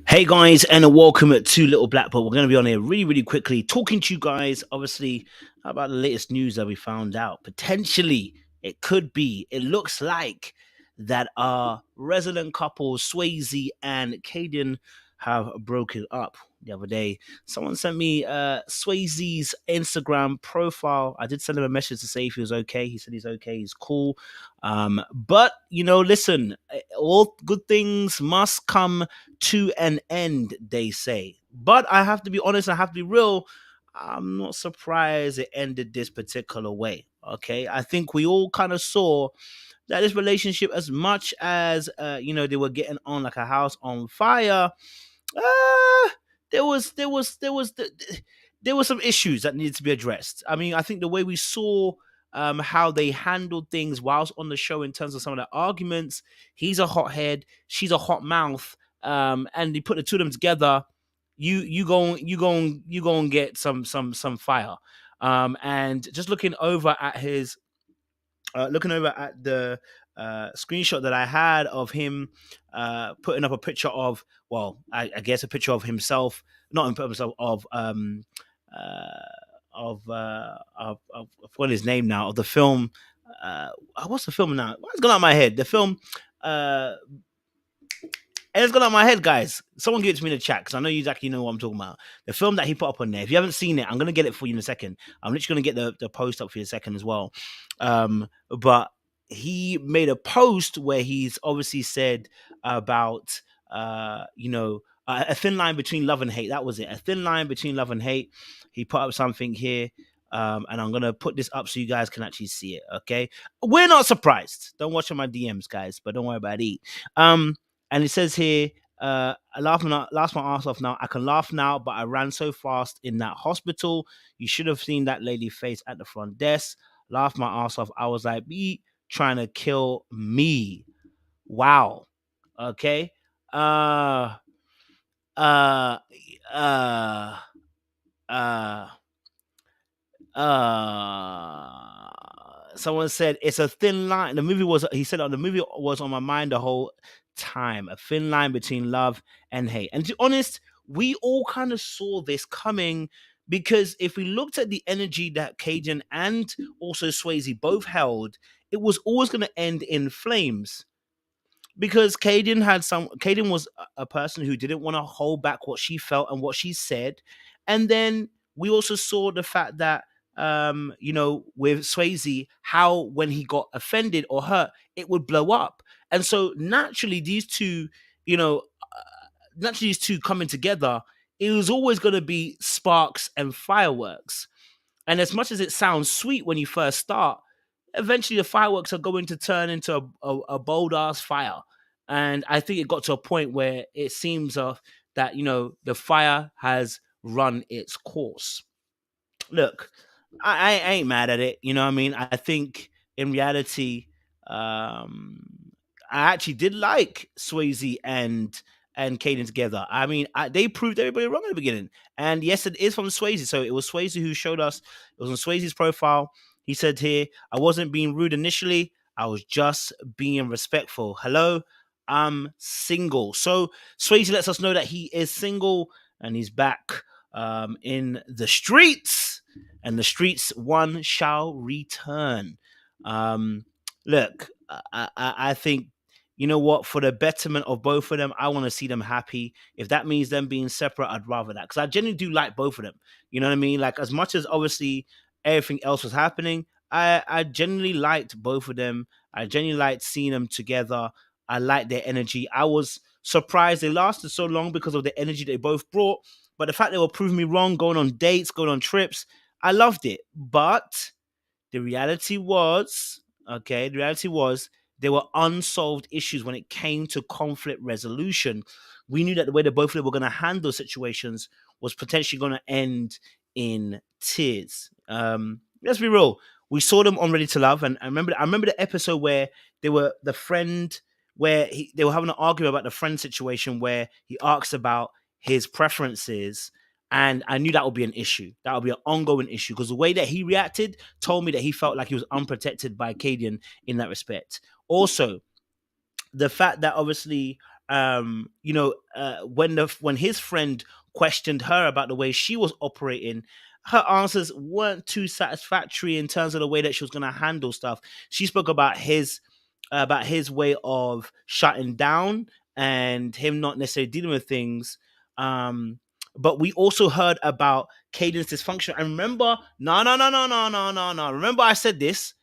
Hey guys, and welcome to Little Black Book. We're going to be on here really quickly, talking to you guys, obviously, about the latest news that we found out. Potentially, it looks like that our resident couple, Swasey and Khadian, have broken up the other day. Someone sent me Swasey's Instagram profile. I did send him a message to say if he was okay. He said he's okay, he's cool. But, listen, all good things must come to an end, they say. But I have to be honest, I have to be real. I'm not surprised it ended this particular way. Okay. I think we all kind of saw that this relationship, as much as they were getting on like a house on fire, uh, there was some issues that needed to be addressed. I mean, I think the way we saw how they handled things whilst on the show in terms of some of the arguments, he's a hothead, she's a hot mouth, and you put the two of them together, you going get some fire. And just looking over at the screenshot that I had of him putting up a picture of, well, I guess a picture of himself, not in purpose uh, of what is his name now, of the film. What's the film now? What's going on in my head? The film. And it's gone out of my head, guys. Someone give it to me in the chat because I know you exactly know what I'm talking about. The film that he put up on there. If you haven't seen it, I'm gonna get it for you in a second. I'm literally gonna get the post up for you in a second as well. But he made a post where he's obviously said about a thin line between love and hate. That was it. A thin line between love and hate. He put up something here. And I'm gonna put this up so you guys can actually see it. Okay, we're not surprised. Don't watch on my DMs, guys, but don't worry about it. And it says here, I laugh my ass off now. I can laugh now, but I ran so fast in that hospital. You should have seen that lady face at the front desk. Laughed my ass off. I was like, be trying to kill me. Wow. Okay. Uh, uh, uh, uh, Someone said it's a thin line. He said the movie was on my mind the whole time. A thin line between love and hate. And to be honest, we all kind of saw this coming because if we looked at the energy that Cajun and also Swayze both held, it was always going to end in flames. Because Caden was a person who didn't want to hold back what she felt and what she said. And then we also saw the fact that with Swayze, how when he got offended or hurt, it would blow up. And so naturally, you know, these two coming together, it was always going to be sparks and fireworks. And as much as it sounds sweet when you first start, eventually the fireworks are going to turn into a bold ass fire. And I think it got to a point where it seems that the fire has run its course. Look, I ain't mad at it. You know what I mean? I think in reality, I actually did like Swayze and Caden together. I mean, they proved everybody wrong in the beginning. And yes, it is from Swayze. So it was Swayze who showed us. It was on Swayze's profile. He said here, I wasn't being rude initially. I was just being respectful. Hello, I'm single. So Swayze lets us know that he is single and he's back in the streets. And the streets one shall return. Look, I think, you know what, for the betterment of both of them, I want to see them happy. If that means them being separate, I'd rather that, because I genuinely do like both of them. You know what I mean? Like, as much as obviously everything else was happening, I genuinely liked both of them. I genuinely liked seeing them together. I liked their energy. I was surprised they lasted so long because of the energy they both brought. But the fact they were proving me wrong, going on dates, going on trips, I loved it. But the reality was, there were unsolved issues when it came to conflict resolution. We knew that the way that both of them were going to handle situations was potentially going to end in tears. Let's be real. We saw them on Ready to Love, and I remember the episode where they were the friend, they were having an argument about the friend situation where he asks about his preferences, and I knew that would be an issue. That would be an ongoing issue because the way that he reacted told me that he felt like he was unprotected by Cadian in that respect. Also, the fact that obviously when his friend questioned her about the way she was operating, her answers weren't too satisfactory in terms of the way that she was going to handle stuff. She spoke about his way of shutting down and him not necessarily dealing with things. Um, but we also heard about Caden's dysfunction. I remember, no. Remember, I said this.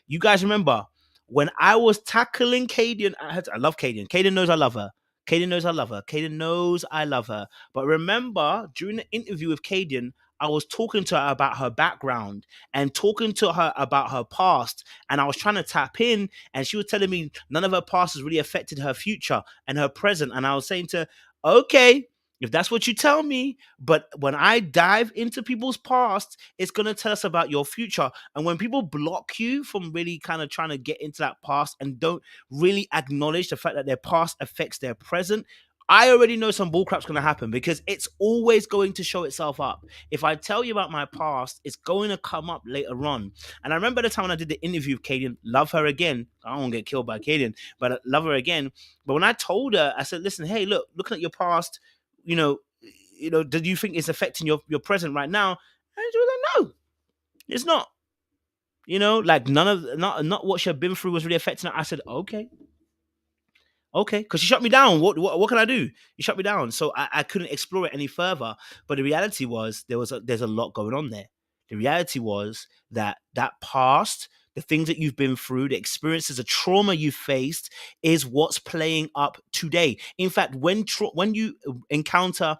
You guys remember when I was tackling Caden? I love Caden. Caden knows I love her. Caden knows I love her. Caden knows I love her. But remember, during the interview with Caden, I was talking to her about her background and talking to her about her past. And I was trying to tap in, and she was telling me none of her past has really affected her future and her present. And I was saying to her, okay, if that's what you tell me, but when I dive into people's past, it's going to tell us about your future. And when people block you from really kind of trying to get into that past and don't really acknowledge the fact that their past affects their present, I already know some bullcrap's going to happen, because it's always going to show itself up. If I tell you about my past, it's going to come up later on. And I remember the time when I did the interview with Kaden, love her again. I don't want to get killed by Kaden, but I love her again. But when I told her, I said, listen, hey, look, looking at your past, you know, do you think it's affecting your present right now? And she was like, no, it's not. Like none of not what she had been through was really affecting her. I said, okay, because she shut me down. What can I do? You shut me down, so I couldn't explore it any further. But the reality was there's a lot going on there. The reality was that past, the things that you've been through, the experiences, the trauma you faced, is what's playing up today. In fact, when you encounter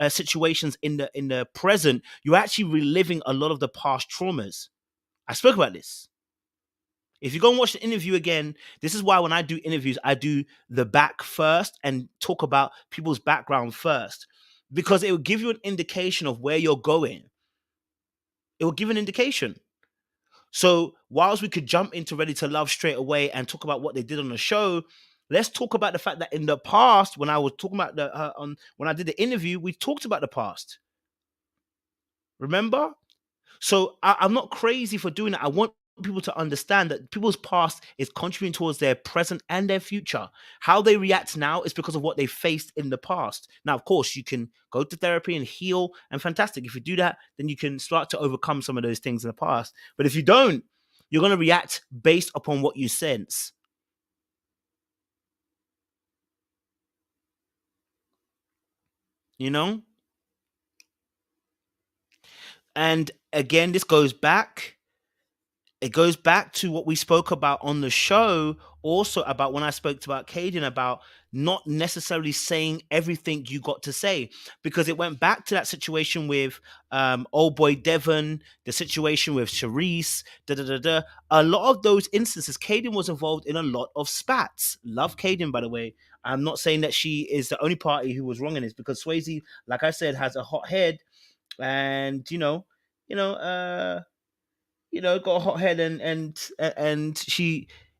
situations in the present, you're actually reliving a lot of the past traumas. I spoke about this. If you go and watch the interview again, this is why when I do interviews, I do the back first and talk about people's background first, because it will give you an indication of where you're going. It will give an indication. So, whilst we could jump into Ready to Love straight away and talk about what they did on the show, let's talk about the fact that in the past, when I was talking about when I did the interview, we talked about the past. Remember? So I'm not crazy for doing that. I want people to understand that people's past is contributing towards their present and their future. How they react now is because of what they faced in the past. Now, of course, you can go to therapy and heal, and fantastic. If you do that, then you can start to overcome some of those things in the past. But if you don't, you're going to react based upon what you sense. You know? And again, it goes back to what we spoke about on the show, also about when I spoke about Caden, about not necessarily saying everything you got to say, because it went back to that situation with old boy Devon, the situation with Charisse, da da da da. A lot of those instances, Caden was involved in a lot of spats. Love Caden, by the way. I'm not saying that she is the only party who was wrong in this, because Swasey, like I said, has a hot head, and you know, uh, got a hot head, and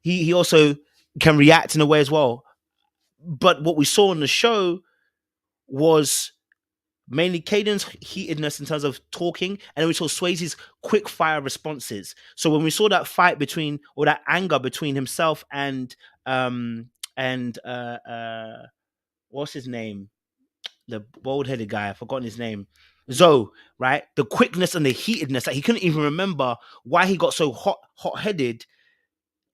he also can react in a way as well. But what we saw on the show was mainly Caden's heatedness in terms of talking, and then we saw Swayze's quick fire responses. So when we saw that fight between, or that anger between himself and what's his name? The bald headed guy, I've forgotten his name. Zoe, right? The quickness and the heatedness that he couldn't even remember why he got so hot headed.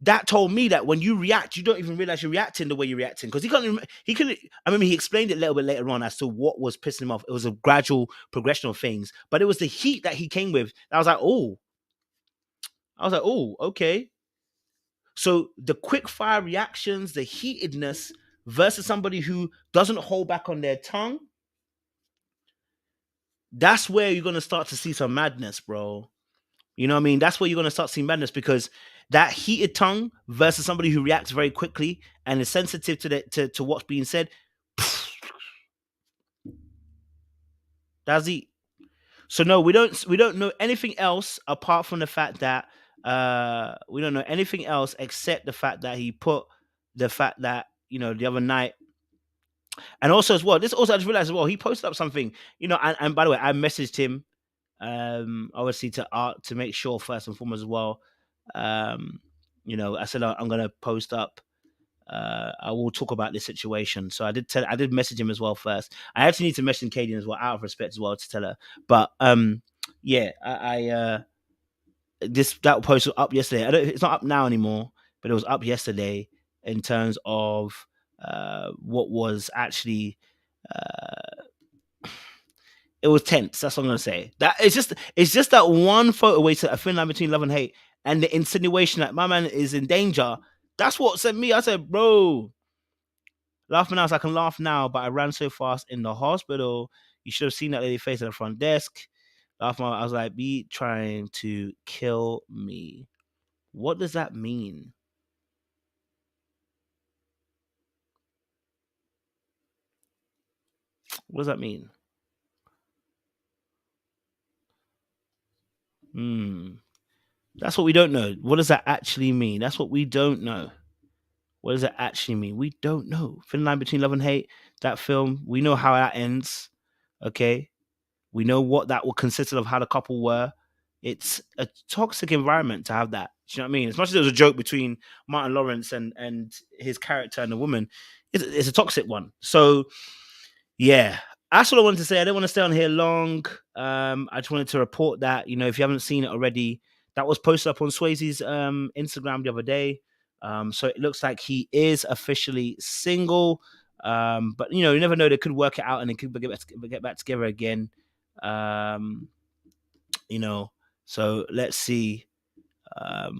That told me that when you react, you don't even realize you're reacting the way you're reacting, because he couldn't. I mean, he explained it a little bit later on as to what was pissing him off. It was a gradual progression of things, but it was the heat that he came with. I was like, oh, okay. So the quick fire reactions, the heatedness versus somebody who doesn't hold back on their tongue, that's where you're gonna start to see some madness, bro. You know what I mean? That's where you're going to start seeing madness, because that heated tongue versus somebody who reacts very quickly and is sensitive to what's being said. That's it. So no, we don't know anything else apart from the fact that we don't know anything else except the fact that he put the fact that the other night. And also as well, this also I just realized as well, he posted up something, and by the way, I messaged him obviously to make sure first and foremost as well. I said I'm gonna post up I will talk about this situation. So I did message him as well first. I actually need to message Khadian as well, out of respect as well, to tell her. But yeah, this that post was up yesterday. It's not up now anymore, but it was up yesterday in terms of what was actually. It was tense. That's what I'm gonna say. That it's just that one photo where it's a thin line between love and hate, and the insinuation that my man is in danger. That's what sent me. I said, bro, laugh now. So I can laugh now, but I ran so fast in the hospital. You should have seen that lady face at the front desk. Laugh now. I was like, be trying to kill me. What does that mean? What does that mean? Hmm. That's what we don't know. What does that actually mean? That's what we don't know. What does that actually mean? We don't know. Thin line between love and hate. That film. We know how that ends. Okay. We know what that will consist of. How the couple were. It's a toxic environment to have that. Do you know what I mean? As much as it was a joke between Martin Lawrence and his character and the woman, it's a toxic one. So yeah, that's all I wanted to say. I didn't want to stay on here long. I just wanted to report that, if you haven't seen it already, that was posted up on Swayze's Instagram the other day. So it looks like he is officially single. But you never know; they could work it out and they could get back together again. Um, you know, so let's see.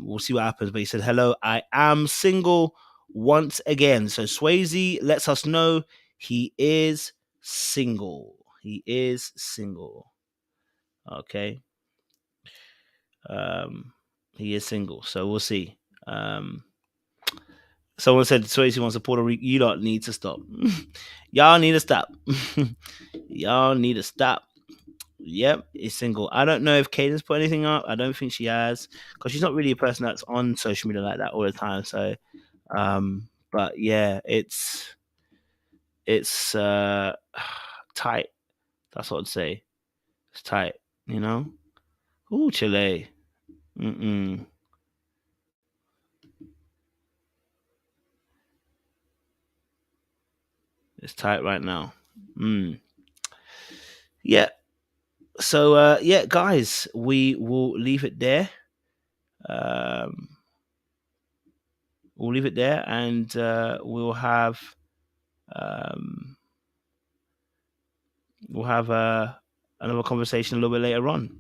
We'll see what happens. But he said, "Hello, I am single once again." So Swayze lets us know he is single. He is single. Okay. Um, he is single. So we'll see. Someone said Swayze wants to Puerto Rico. You don't need to stop. Y'all need to stop. Y'all need to stop. Yep, he's single. I don't know if Caden's put anything up. I don't think she has, because she's not really a person that's on social media like that all the time. So, but yeah, it's tight. That's what I'd say. It's tight. You know. Ooh, Chile. Mm-mm. It's tight right now. Mm. Yeah. So yeah, guys, we will leave it there. Um, we'll leave it there, and um, we'll have another conversation a little bit later on.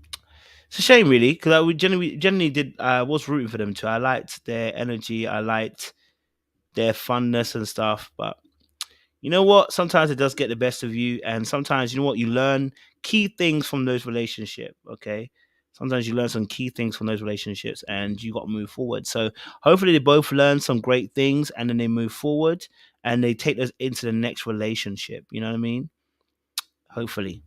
It's a shame, really, because I would generally did. I was rooting for them too. I liked their energy. I liked their funness and stuff. But you know what? Sometimes it does get the best of you, and sometimes you know what, you learn key things from those relationships. Okay, sometimes you learn some key things from those relationships, and you got to move forward. So hopefully they both learn some great things, and then they move forward, and they take us into the next relationship. You know what I mean? Hopefully.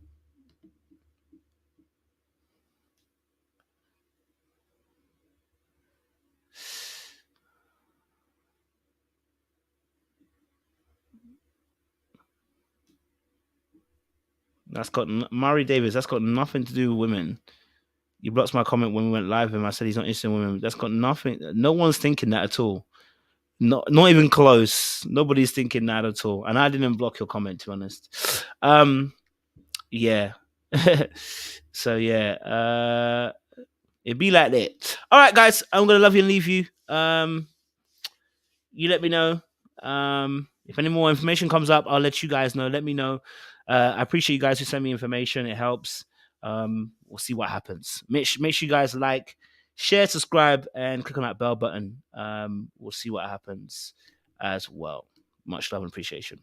Murray Davis. That's got nothing to do with women. You blocked my comment when we went live, and I said he's not interested in women. That's got nothing. No one's thinking that at all. Not even close. Nobody's thinking that at all. And I didn't block your comment, to be honest. Yeah. So yeah, it'd be like that. All right, guys, I'm gonna love you and leave you. You let me know. If any more information comes up, I'll let you guys know. Let me know. I appreciate you guys who send me information. It helps. We'll see what happens. Make sure you guys like, share, subscribe, and click on that bell button. We'll see what happens as well. Much love and appreciation.